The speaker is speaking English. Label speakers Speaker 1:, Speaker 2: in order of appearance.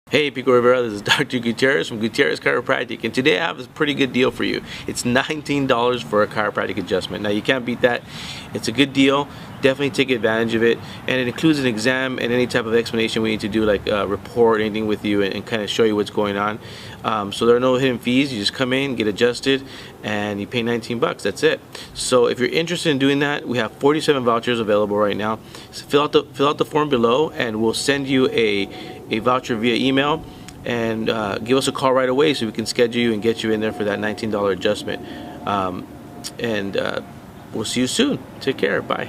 Speaker 1: Hey Pico Rivera, this is Dr. Gutierrez from Gutierrez Chiropractic, and today I have a pretty good deal for you. It's $19 for a chiropractic adjustment. Now you can't beat that. It's a good deal. Definitely take advantage of it, and it includes an exam and any type of explanation we need to do, like report anything with you and kind of show you what's going on. So there are no hidden fees. You just come in, get adjusted, and you pay 19 bucks. That's it. So if you're interested in doing that, we have 47 vouchers available right now. So fill out the form below, and we'll send you a voucher via email, and give us a call right away so we can schedule you and get you in there for that $19 adjustment. We'll see you soon. Take care. Bye.